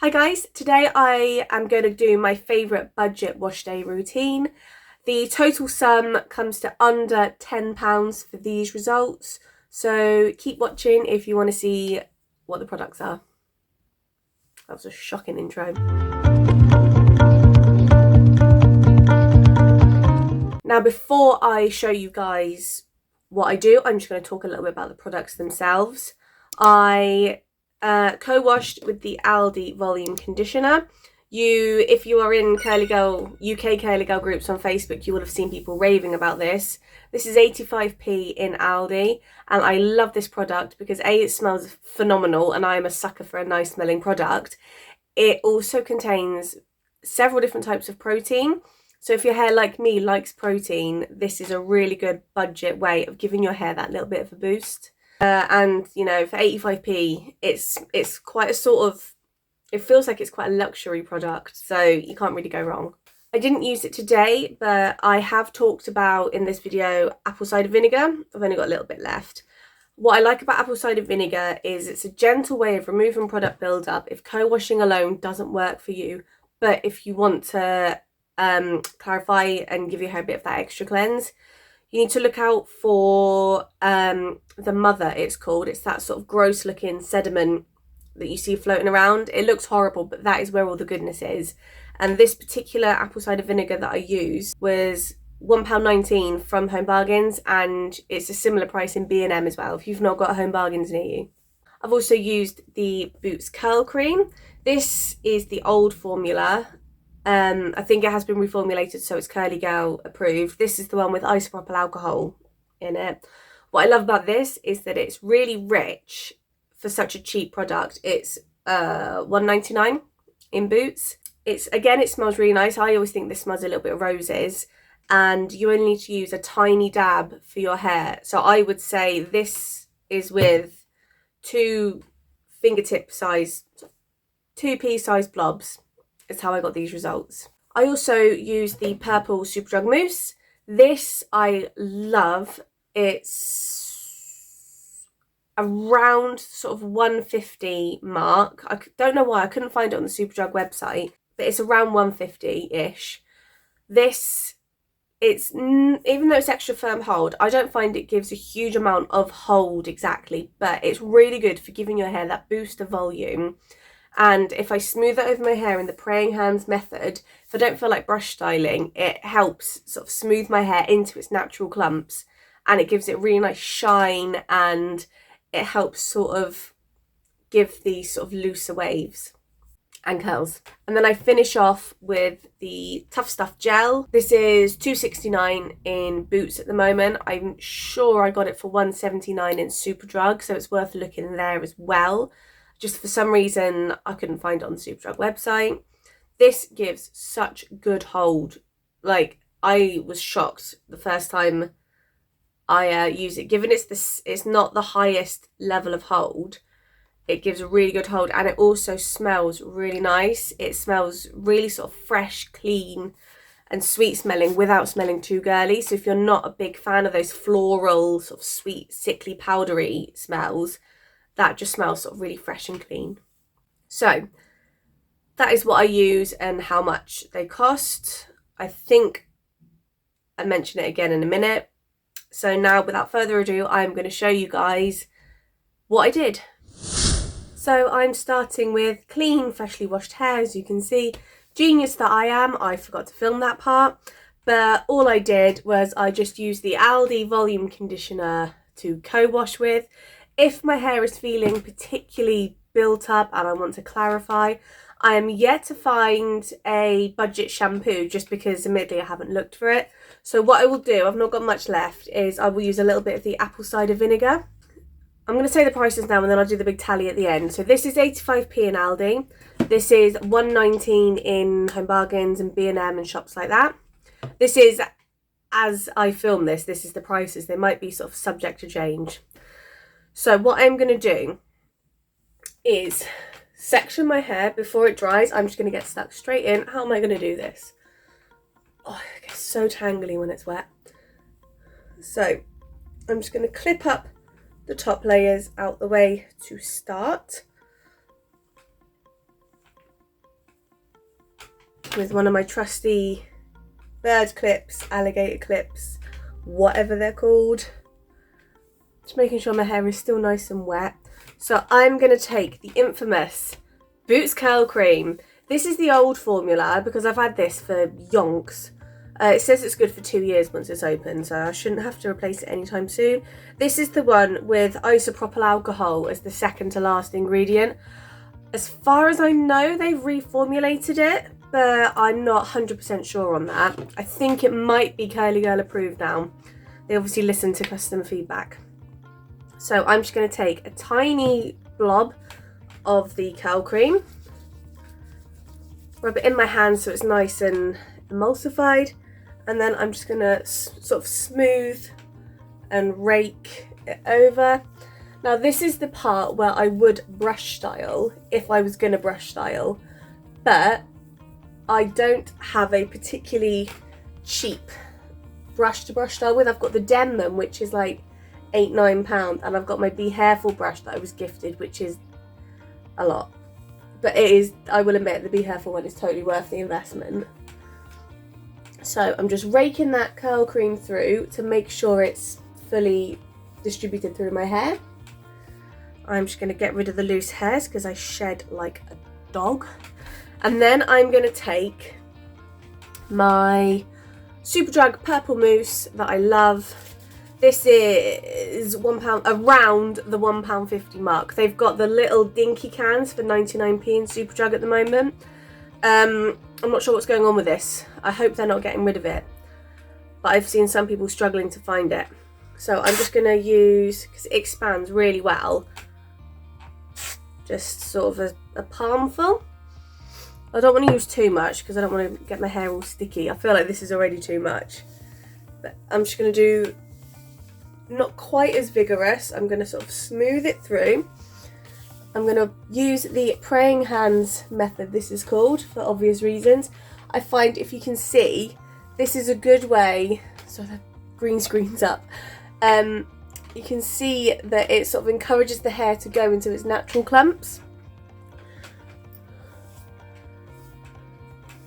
Hi guys, today I am going to do my favourite budget wash day routine. The total sum comes to under £10 for these results, so keep watching if you want to see what the products are. That was a shocking intro. Now before I show you guys what I do, I'm just going to talk a little bit about the products themselves. I co-washed with the Aldi volume conditioner. If you are in UK Curly Girl groups on Facebook, you will have seen people raving about this. This is 85p in Aldi, and I love this product because A, it smells phenomenal, and I am a sucker for a nice smelling product. It also contains several different types of protein. So if your hair, like me, likes protein, this is a really good budget way of giving your hair that little bit of a boost. And you know, for 85p, it's quite a sort of, it feels like it's quite a luxury product, so you can't really go wrong. I didn't use it today, but I have talked about in this video apple cider vinegar. I've only got a little bit left. What I like about apple cider vinegar is it's a gentle way of removing product buildup if co-washing alone doesn't work for you, but if you want to clarify and give your hair a bit of that extra cleanse, you need to look out for the mother, it's called. It's that sort of gross looking sediment that you see floating around. It looks horrible, but that is where all the goodness is. And this particular apple cider vinegar that I used was £1.19 from Home Bargains, and it's a similar price in B&M as well, if you've not got a Home Bargains near you. I've also used the Boots Curl Cream. This is the old formula. I think it has been reformulated, so it's Curly Girl approved. This is the one with isopropyl alcohol in it. What I love about this is that it's really rich for such a cheap product. It's £1.99 in Boots. It smells really nice. I always think this smells a little bit of roses, and you only need to use a tiny dab for your hair. So I would say this is with 2 fingertip size, 2p size blobs. Is how I got these results. I also use the purple Superdrug mousse. This I love. It's around sort of 150 mark. I don't know why I couldn't find it on the Superdrug website, but it's around 150-ish. This, even though it's extra firm hold, I don't find it gives a huge amount of hold exactly, but it's really good for giving your hair that boost of volume. And if I smooth it over my hair in the praying hands method, if I don't feel like brush styling, it helps sort of smooth my hair into its natural clumps, and it gives it a really nice shine, and it helps sort of give these sort of looser waves and curls. And then I finish off with the Tuff Stuff gel. This is £2.69 in Boots at the moment. I'm sure I got it for £1.79 in Superdrug, so it's worth looking there as well. Just for some reason, I couldn't find it on the Superdrug website. This gives such good hold. Like, I was shocked the first time I used it. Given it's not the highest level of hold, it gives a really good hold, and it also smells really nice. It smells really sort of fresh, clean, and sweet smelling without smelling too girly. So if you're not a big fan of those floral, sort of sweet, sickly, powdery smells, that just smells sort of really fresh and clean. So that is what I use and how much they cost. I think I mention it again in a minute. So now, without further ado, I'm going to show you guys what I did. So I'm starting with clean, freshly washed hair. As you can see, genius that I am, I forgot to film that part. But all I did was I just used the Aldi volume conditioner to co-wash with. If my hair is feeling particularly built up and I want to clarify, I am yet to find a budget shampoo, just because admittedly I haven't looked for it. So what I will do, I've not got much left, is I will use a little bit of the apple cider vinegar. I'm going to say the prices now and then I'll do the big tally at the end. So this is 85p in Aldi. This is £1.19 in Home Bargains and B&M and shops like that. This is, as I film this is the prices. They might be sort of subject to change. So what I'm going to do is section my hair before it dries. I'm just going to get stuck straight in. How am I going to do this? Oh, it gets so tangly when it's wet. So I'm just going to clip up the top layers out the way to start. with one of my trusty bird clips, alligator clips, whatever they're called. Just making sure my hair is still nice and wet. So I'm going to take the infamous Boots Curl Cream. This is the old formula because I've had this for yonks. It says it's good for 2 years once it's open, so I shouldn't have to replace it anytime soon. This is the one with isopropyl alcohol as the second to last ingredient. As far as I know, they've reformulated it, but I'm not 100% sure on that. I think it might be Curly Girl approved now. They obviously listen to customer feedback. So I'm just going to take a tiny blob of the curl cream, rub it in my hand so it's nice and emulsified, and then I'm just going to sort of smooth and rake it over. Now this is the part where I would brush style if I was going to brush style, but I don't have a particularly cheap brush to brush style with. I've got the Denman, which is like £8-9, and I've got my Be Hairful brush that I was gifted, which is a lot. But it is, I will admit, the Be Hairful one is totally worth the investment. So I'm just raking that curl cream through to make sure it's fully distributed through my hair. I'm just going to get rid of the loose hairs because I shed like a dog. And then I'm going to take my Superdrug purple mousse that I love. This is £1, around the £1.50 mark. They've got the little dinky cans for 99p in Superdrug at the moment. I'm not sure what's going on with this. I hope they're not getting rid of it. But I've seen some people struggling to find it. So I'm just going to use, because it expands really well, just sort of a palmful. I don't want to use too much because I don't want to get my hair all sticky. I feel like this is already too much. But I'm just going to do not quite as vigorous. I'm going to sort of smooth it through. I'm going to use the praying hands method, this is called, for obvious reasons. I find if you can see, this is a good way, so the green screen's up, you can see that it sort of encourages the hair to go into its natural clumps.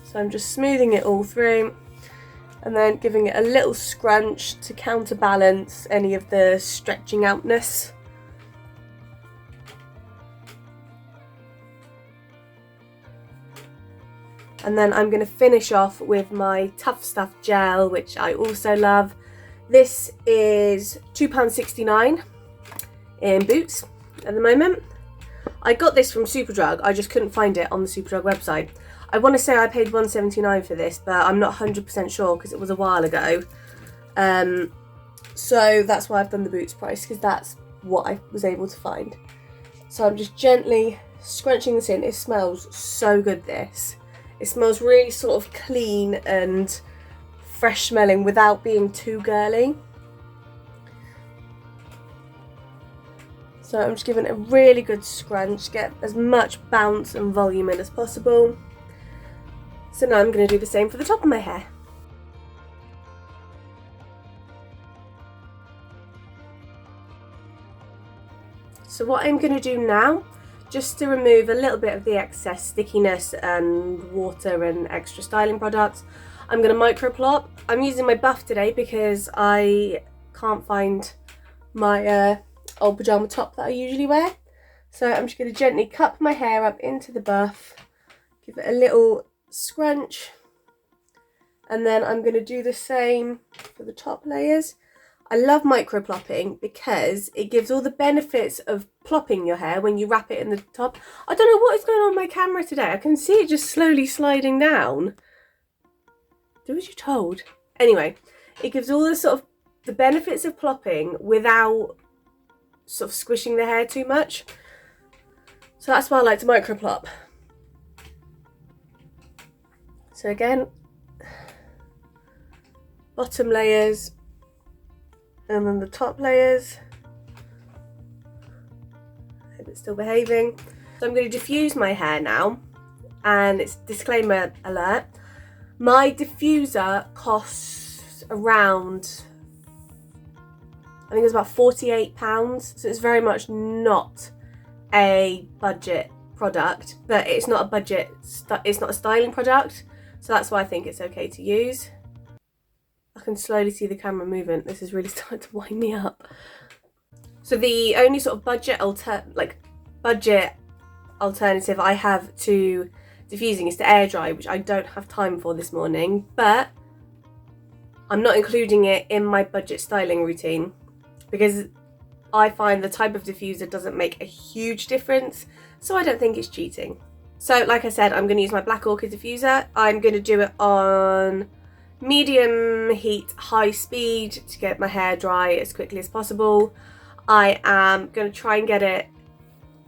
So I'm just smoothing it all through and then giving it a little scrunch to counterbalance any of the stretching outness. And then I'm going to finish off with my Tuff Stuff gel, which I also love. This is £2.69 in Boots at the moment. I got this from Superdrug, I just couldn't find it on the Superdrug website. I want to say I paid £1.79 for this, but I'm not 100% sure because it was a while ago. So that's why I've done the Boots price, because that's what I was able to find. So I'm just gently scrunching this in. It smells so good, this. It smells really sort of clean and fresh smelling without being too girly. So I'm just giving it a really good scrunch, get as much bounce and volume in as possible. So now I'm going to do the same for the top of my hair. So what I'm going to do now, just to remove a little bit of the excess stickiness and water and extra styling products, I'm going to microplop. I'm using my buff today because I can't find my old pyjama top that I usually wear. So I'm just going to gently cup my hair up into the buff, give it a little scrunch, and then I'm going to do the same for the top layers. I love microplopping because it gives all the benefits of plopping your hair when you wrap it in the top. I don't know what is going on with my camera today. I can see it just slowly sliding down. Do as you're told. Anyway, it gives all the sort of the benefits of plopping without sort of squishing the hair too much. So that's why I like to microplop. So again, bottom layers, and then the top layers. Hope it's still behaving. So I'm going to diffuse my hair now, and it's disclaimer alert. My diffuser costs around, I think it's about £48, so it's very much not a budget product, but it's not a budget, it's not a styling product, so that's why I think it's okay to use. I can slowly see the camera movement. This is really starting to wind me up. So the only sort of budget alternative I have to diffusing is to air dry, which I don't have time for this morning, but I'm not including it in my budget styling routine because I find the type of diffuser doesn't make a huge difference, so I don't think it's cheating. So like I said, I'm going to use my Black Orchid diffuser. I'm going to do it on medium heat, high speed to get my hair dry as quickly as possible. I am going to try and get it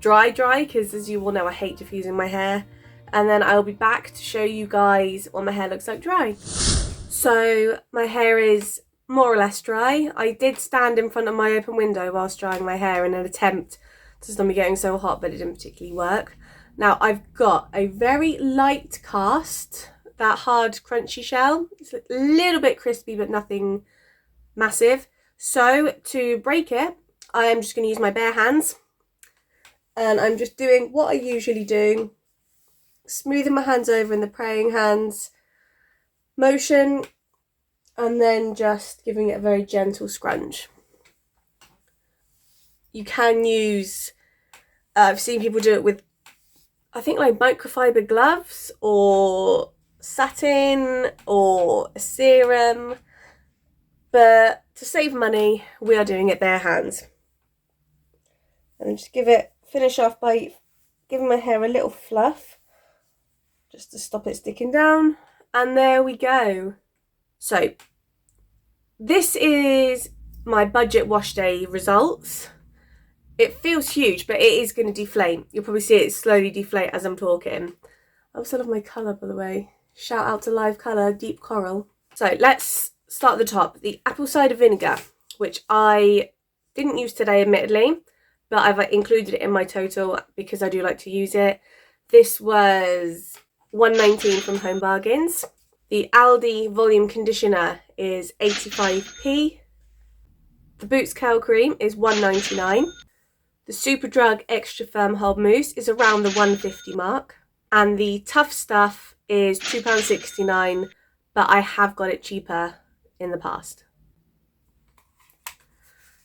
dry because, as you all know, I hate diffusing my hair. And then I'll be back to show you guys what my hair looks like dry. So my hair is more or less dry. I did stand in front of my open window whilst drying my hair in an attempt to stop me getting so hot, but it didn't particularly work. Now I've got a very light cast, that hard crunchy shell. It's a little bit crispy but nothing massive. So to break it, I am just going to use my bare hands, and I'm just doing what I usually do, smoothing my hands over in the praying hands motion, and then just giving it a very gentle scrunch. You can use, I've seen people do it with, I think, like microfiber gloves or satin or a serum, but to save money, we are doing it bare hands. And just finish off by giving my hair a little fluff, just to stop it sticking down. And there we go. So this is my budget wash day results. It feels huge, but it is going to deflate. You'll probably see it slowly deflate as I'm talking. I also love my colour, by the way. Shout out to Live Colour, Deep Coral. So let's start at the top. The apple cider vinegar, which I didn't use today, admittedly, but I've included it in my total because I do like to use it. This was $1.19 from Home Bargains. The Aldi volume conditioner is 85p. The Boots curl cream is $1.99. The Superdrug extra firm hold mousse is around the $1.50 mark. And the Tuff stuff is £2.69, but I have got it cheaper in the past.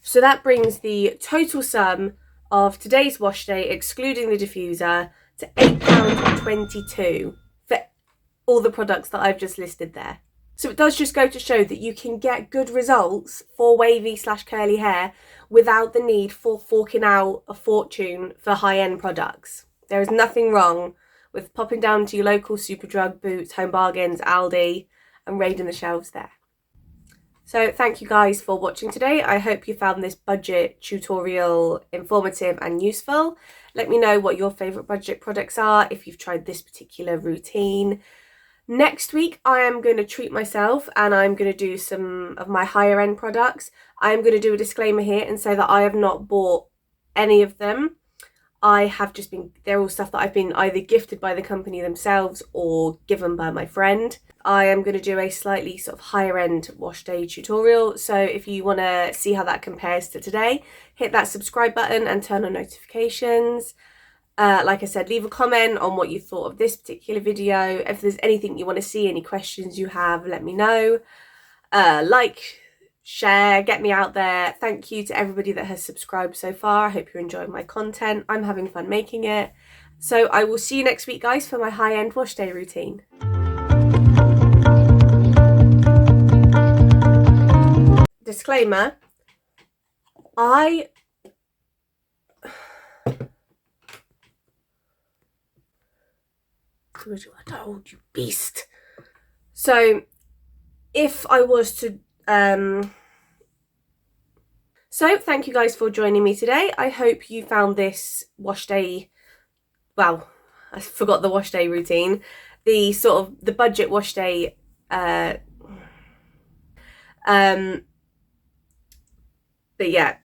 So that brings the total sum of today's wash day, excluding the diffuser, to £8.22 for all the products that I've just listed there. So it does just go to show that you can get good results for wavy/curly hair without the need for forking out a fortune for high-end products. There is nothing wrong with popping down to your local Superdrug, Boots, Home Bargains, Aldi, and raiding the shelves there. So thank you guys for watching today. I hope you found this budget tutorial informative and useful. Let me know what your favourite budget products are, if you've tried this particular routine. Next week, I am going to treat myself and I'm going to do some of my higher end products. I'm going to do a disclaimer here and say that I have not bought any of them. They're all stuff that I've been either gifted by the company themselves or given by my friend. I am going to do a slightly sort of higher end wash day tutorial. So if you want to see how that compares to today, hit that subscribe button and turn on notifications. Like I said, leave a comment on what you thought of this particular video. If there's anything you want to see, any questions you have, let me know. Like, share, get me out there. Thank you to everybody that has subscribed so far. I hope you're enjoying my content. I'm having fun making it. So I will see you next week, guys, for my high-end wash day routine. Disclaimer, I told you, beast. So if I was to so thank you guys for joining me today. I hope you found this wash day, well, I forgot the wash day routine, the budget wash day but yeah,